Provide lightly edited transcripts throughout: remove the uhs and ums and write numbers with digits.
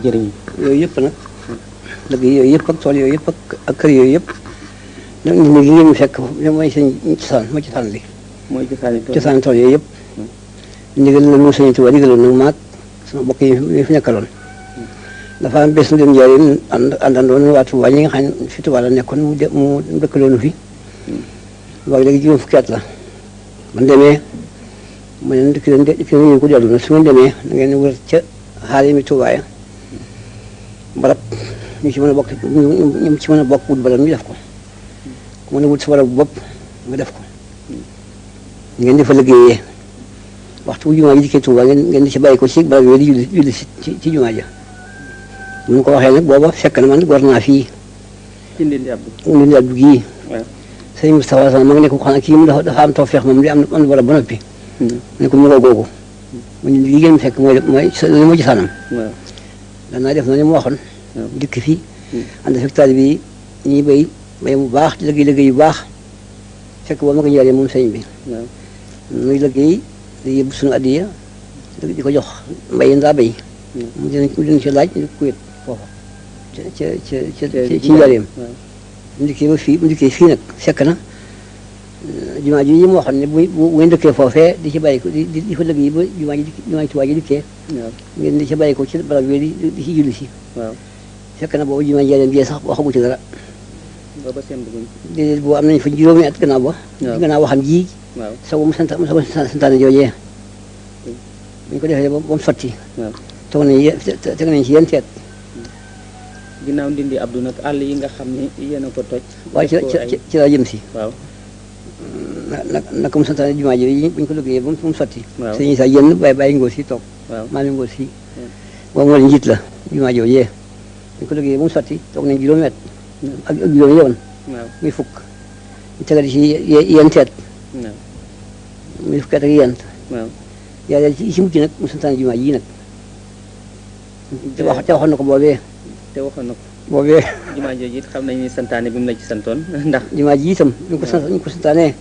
jëriñ yooyu yëpp nag dëgg yooyu yëpp ak tool yooyu yëpp ak kër yooyu yëpp nag ñu ne li ngeen fekk mooy seen cosaan mooy cosaan li mooy cosaan tool yooyu yëpp ndigal la mu sëñ Tuubaa digaloon nag maag sama bokk yi fi nekkaloon dafa am bés mu dem njëriñ àndandoon waa Tuubaa ñi nga xam ne fi Tuubaa la nekkoon mu dëkkaloonu fi waaye léegi juróom fukki at la man demee ma ne dëkk leen ko dellu na su ngeen demee da ngeen wër ca xaal yi mi Tuubaa ya barab ñu ci mën a bokk ñu ci mën a bokk wut barab ñu def ko ku mën a wut sa barab bopp nga def ko ngeen di fa liggéeyee waxtu bu jumaa ji dikkee Tuubaa ngeen di ci bàyyi ko ci barab yooyu di julli ci jumaa ja mu ko waxee nag booba fekk na man gor naa fii ci Ndindi Abdu gii sëñ Moustapha Sall ma ngi ne ko xam ne kii mu dafa am tawfeex moom di am barab ba noppi ne ko mu ko googu mu ne lii ngeen fekk mooy li ma gisaanam danaa def na ni mu waxoon dikk fii ànd fekk taalibe yi ñuy béy bu baax di liggéey yu baax fekk boo ma ko njëriñ moom sëñ bi muy liggéey di yóbbu suñu addiya di ko jox mbay yi ndaa béy mu dina ci laaj ñu ko yët foofa ci njëriñam mu dikkee fii nag fekk na jumaa ji ñi mu waxoon ne bu ngeen dëkkee foofee di ci bàyyi ko di fa liggéey ba jumaa ji Tuubaa ji dikkee ngeen di ci bàyyi ko ci barab yooyu di ci julli si fekk na boobu jumaa njëriñ bi sax waxagu ci dara déedéet boo am nañ fa juróomi at gannaaw waxam ji sago mu santaane joojee buñ ko defee ba mu sotti teg nañ ci yenn seet ginnaaw Ndindi Abdu nag àll yi nga xam ne yéen a ko toj waaye ci la jëm si naka mu santaane jumaa ji buñ ko liggéeyee ba mu sotti sëñ sa yenn bàyyi ngóor si toog maa mi ngóor si boobu moo njiit la jumaa joojee buñ ko liggéeyee ba mu sotti toog nañ juróomi at ak juróomi yoon muy fukk ñu tegal ci yenn teet muy fukki at ak yent yàlla ci mujj nag mu santaane jumaa ji nag te waxoon na ko boobee boobee jumaa jooju it xam nañ ni santaane bi mu la ci santoon ndax jumaa ji itam ñu ko santaanee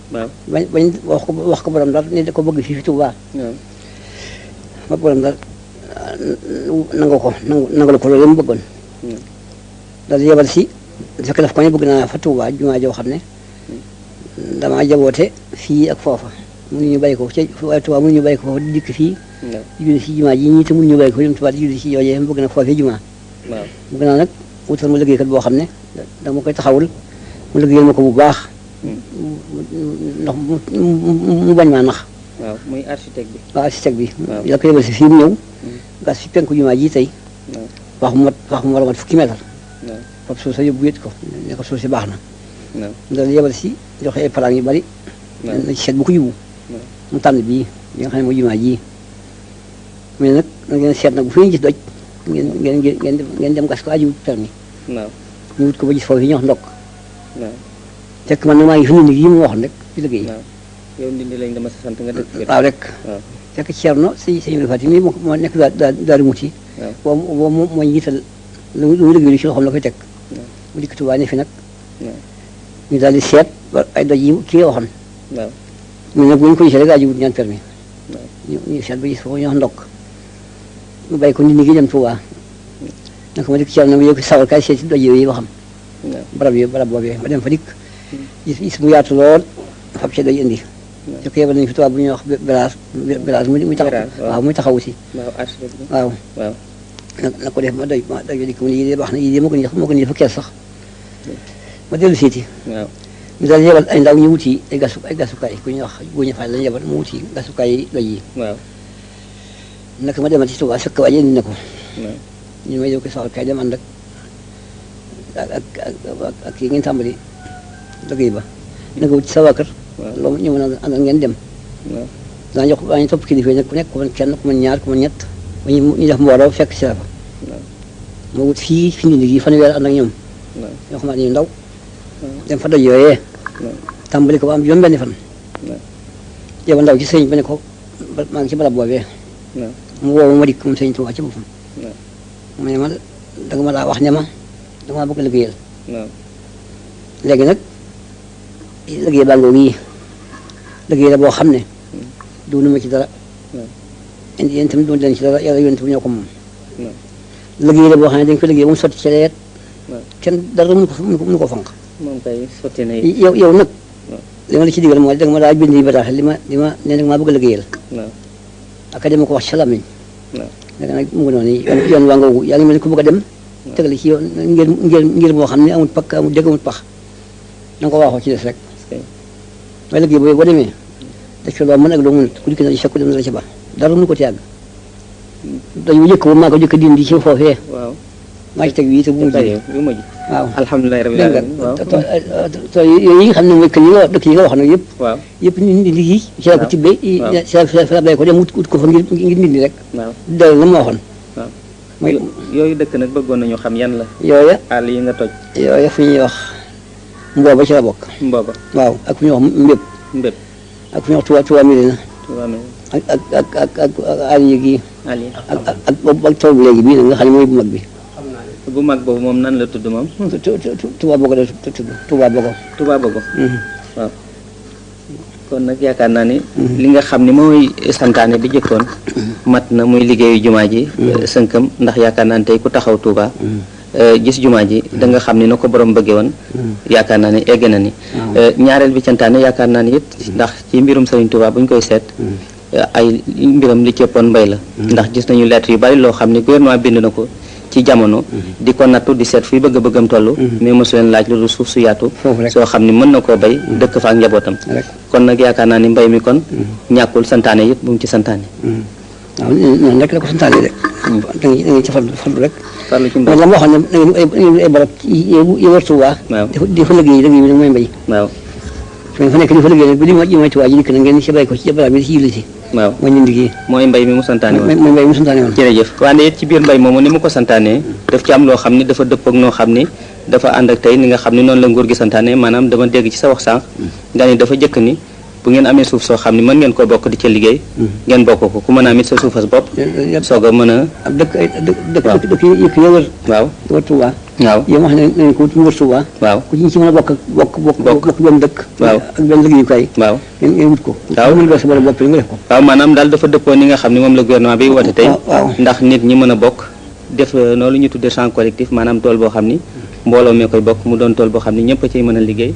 bañ wax ko borom daal ne da ko bëgg fii fi Tuubaa ba borom daal nangal ko loolu mu bëggoon daal yebal si fekk daf ko ne bëgg naa fa Tuubaa jumaa joo xam ne damaa jaboote fii ak foofa mënuñu bàyyi ko ci waaye Tuubaa mënuñu bàyyi ko foofa di dikk fii di julli si jumaa ji ñii te mënuñu bàyyi ko dem Tuubaa di julli si joojee bëgg na foofee jumaa bëgg naa nag wutal ma liggéeykat boo xam ne dama koy taxawul mu liggéeyal ma ko bu baax ndax mu bañ maa nax muy architecte bi architecte bi la ko yebal si fii mu ñëw gas fi penku jumaa ji tey wax mu war a mat fukki mètre foofu suuf sa yóbbu wét ko ne ko suuf si baax na dal yebal si joxe ay plan yu bari na ci seet bu ko yibu mu tànn bii bi nga xam ne mooy jumaa ji mais nag ngeen seet nag bu fi ñu gis doj ngeen dem gas ko aji wut permis ñu wut ko ba gis foofu yi ñu wax ndokk fekk man nag maa ngi fi Ndindi yi mu waxoon rek ci liggéey yow Ndindi lañ dama sa sant nga dëkk waaw rek fekk Ceerno sëñ Fati mi moo nekk daal muti boobu mooy njiital lu muy liggéey ci loxoom la koy teg mu dikk Tuubaa ne fi nag ñu daal di seet ay doj yi kii waxoon ñu nag bu ñu ko gisee rek aji wut ñaan permis ñu seet ba gis foofu ñu wax ndokk mu bàyyi ko Ndindi gi dem Tuubaa naka ma dikk Ceerno ma yëg sawar kaay seet si doj yooyu ba xam barab boobee ma dem fa dikk gis mu yaatu lool fab ci doj indi su ko yebal nañu fi Tuubaa bu ñuy wax bérage muy taxawu si waaw na ko def ma doj dikk mu ne yii de baax na yii de moo ko nii fa kees sax ma dellu siiti ñu daal yebal ay ndaw ñu wuti ay gasukaay ku ñuy wax Guña Faal lañu yebal mu wuti gasukaay yi doj yi naka ma demal ci Tuubaa fekk waaye indi na ko ñu may jow ko saxal kay dem ànd ak kii ngeen tàmbali liggéey ba na nga wut ci sa waa kër loolu ñu mën a àndal ngeen dem daa jox waa ñu topp kilifa yi nag ku nekk ku mën kenn ku mën ñaar ku mën ñett ba ñu def mbooloo fekk si la fa ma wut fii fi Ndindi gi fanweer ànd ak ñoom ñoo xamante ñu ndaw dem fa doj yooyee tàmbali ko ba am juróom-benni fan yow ndaw ci sëñ ba ne ko maa ngi ci barab boobee mu woowu ma dikk moom sëñ Tuubaa ci boppam mu ne ma danga ma daa wax ne ma dama bëgg liggéeyal léegi nag liggéey baa ngoo yi liggéey la boo xam ne duunu ma ci dara indi yéen tamit doon leen ci dara yàlla yonent bi ñoo ko moom liggéey la boo xam ne dañ ko liggéey moom sotti ci leet waaw kenn dara mënu ko fanq moom kay sotti na yow nag li ma la ci digal mooy danga ma daa bind yi bataaxal li ma nee nag maa bëgg a liggéeyal waaw ak dama ko wax ci làmmiñ waaw léegi nag mu ngi noonu yoon waa ngoogu yaa ngi mel ni ku bëgg a dem tegale ci yoon ngir boo xam ne amul pakk amul dégg amul pax na nga ko waaxoo ci des rek waaye liggéey boobu boo demee def ci loo mën ak loo mënut ku dikk na ci sakku dem na la ci baax dara mënu ko ci yàgg dañu jëkk ba maa ko jëkk dindi ci foofee waaw maa ci teg bii te bu mujj waaw alhamdulilah rabbil alamin waaw tool yooyu yi nga xam ne mooy kër yi nga dëkk yi nga wax nag yëpp waaw yëpp ñu dindi yi ci la ko tibbee ci la bay ko dem wut ko fa ngir dindi rek waaw dellu na ma waxoon waaw mooy yooyu dëkk nag bëggoon nañu xam yan la yooya àll yi nga toj yooya fu ñuy wax mbooba ci la bokk mbooba waaw ak fu ñuy wax mbépp mbépp ak fu ñuy wax Touba Mirina Touba Mirina ak àll yi gi àll yi ak taw bi léegi bii nag nga xam ne mooy bu mag bi bu mag boobu moom nan la tudd moom Touba Bogo la tudd Touba Bogo Touba Bogo waaw kon nag yaakaar naa ni li nga xam ni mooy santaane bi jëkkoon mat na muy liggéeyu jumaa ji sënkam ndax yaakaar naa ni tey ku taxaw Touba gis jumaa ji da nga xam ni na ko borom bëggee woon yaakaar naa ni egg na ni ñaareel bi santaane yaakaar naa ni it ndax ci mbirum Sëriñ Touba bu ñu koy seet ay mbiram li cëppoon mbay la ndax gis nañu lettre yu bari loo xam ne gouvernement bind na ko ci jamono di ko nattu di seet fuy bëgg-bëggam toll mais mosu leen laaj loolu suuf su yaatu soo xam ne mën na koo bay dëkk fa ak njabootam kon nag yaakaar naa ni mbay mi kon ñàkkul santaane yëpp bu mu ci santaane waaw noonu rek la ko santaane rek da ngay ci farlu rek farlu ci mbay la ma waxoon ne ay barab yi war Tuubaa di fa liggéey bi nag mooy mbay waaw fa nekk di fa liggéey nag bu di mooy Tuubaa ji dikk na ngeen ci bay ko ci barab bi ci julli si waaw mooy ñu liggéey mooy mbay mi mu santaane woon mooy mbay mi mu santaane woon jërëjëf wante it ci biir mbay moomu ni mu ko santaane daf ci am loo xam ni dafa dëpp ak noo xam ni dafa ànd ak tey ni nga xam ni noonu la nguur gi santaane maanaam dama dégg ci sa wax sànq nga ni dafa jëkk ni bu ngeen amee suuf soo xam ni mën ngeen ko bokk di ca liggéey ngeen bokk ko ku mën a amit sa suufas bopp soog a mën a ak dëkk yi wër waaw wër Tuubaa waaw yow wax nañ ko wër Tuubaa waaw ku ci mën a bokk benn dëkk waaw ak benn liggéeyukaay waaw ngeen wut ko waaw mën nga sa bopp nga def ko waaw maanaam daal dafa dëppoo ni nga xam ni moom la gouvernement bi woote tey ndax nit ñi mën a bokk def noonu ñu tuddee champ collectif maanaam tool boo xam ni mbooloo mee koy bokk mu doon tool boo xam ni ñëpp a ciy mën a liggéey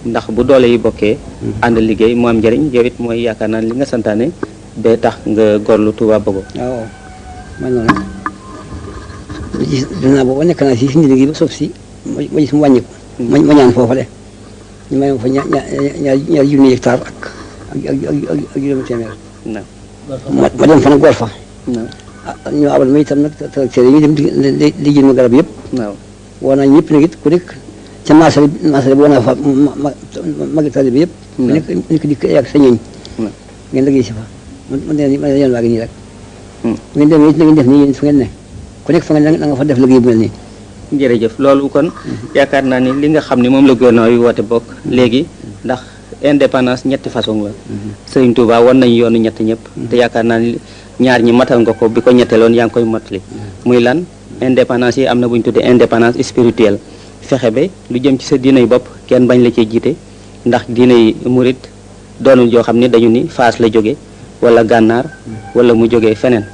ndax bu doole yi bokkee ànd liggéey mu am njëriñ yow it mooy yaakaar naa li nga santaane ba tax nga gorlu Touba Bogo waaw man noonu dinaa booba nekk naa si suñu liggéey ba suuf si ma gis mu wàññi ko ma ñaan foofa de ñu may ma fa ñaari junni hectare ak juróomi téeméer ma dem fa nag gor fa ñu abal ma itam nag tracteur yi ñu dem di jël ma garab yëpp woo naa ñëpp nag it ku nekk ca marché bi woo naa fa magitali bi yëpp ku nekk dikk ak sa ñeeñ ngeen liggéey si fa man yoon waa ngi nii rek ngeen dem it na ngeen def nii yéen fu ngeen ne ku nekk fa nga na nga fa def liggéey bu mel nii jërëjëf loolu kon yaakaar naa ni li nga xam ne moom la gouvernement yi woote bokk léegi ndax indépendance ñetti façon la Sëriñ Touba wan nañu yoonu ñett ñëpp te yaakaar naa ni ñaar ñi matal nga ko bi ko ñetteeloon yaa ngi koy mottali muy lan indépendance yi am na bu ñu tuddee indépendance spirituelle fexe ba lu jëm ci sa diinay bopp kenn bañ la cee jiite ndax diinay murit doonul joo xam ne dañu ni Faas la jóge wala gànnaar wala mu jógee feneen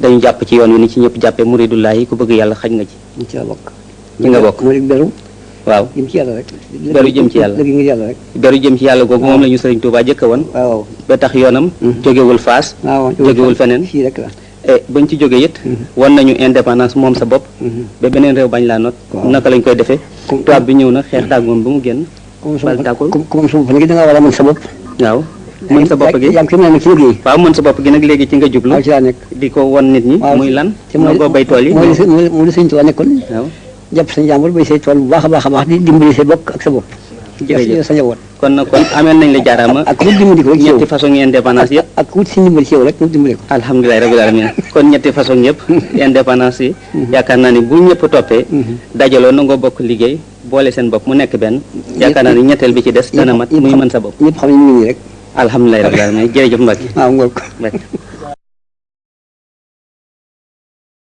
dañu jàpp ci yoon wi ni ci ñëpp jàppee muridullahi ku bëgg yàlla xaj nga ci ci la bokk ci nga bokk murid beru waaw jëm ci yàlla rek beru jëm ci yàlla léegi ngir yàlla rek beru jëm ci yàlla googu moom la ñu Sëriñ Touba jëkka woon waaw ba tax yoonam jógewul Faas jógewul feneen fii rek la bañ ci jógee it wan nañu indépendance moom sa bopp ba beneen réew bañ laa not naka lañ koy defee tubaab bi ñëw na xeex daag moom ba mu génn bal tàkkul comme sa bopp nag da nga war a mën sa bopp waaw mën sa bopp gi yaa ngi koy mën ci liggéey waaw mën sa bopp gi nag léegi ci nga jublu waaw ci laa nekk di ko wan nit ñi muy lan mooy ko bay tool yi mooy li Sëriñ Tuubaa nekkoon waaw jàpp sa njàmbur bay say tool bu baax a baax di dimbali sa bokk ak sa bopp jërëjëf sa njaboot kon nag kon ameel nañ la jaaraama ak wut dimbali ko rek ñetti façon indépendance yëpp ak wut si ndimbali ci yow rek wut dimbali ko alhamdulilah rabbil alamin kon ñetti façon yëpp indépendance yi yaakaar naa ni bu ñëpp toppee dajaloo nangoo bokk liggéey boole seen bopp mu nekk benn yaakaar naa ni ñetteel bi ci des dana mat muy mën sa bopp ñëpp xam ne ñu ngi nii rek alhamdulilah rabbil alamin jërëjëf Mbacke waaw ngoog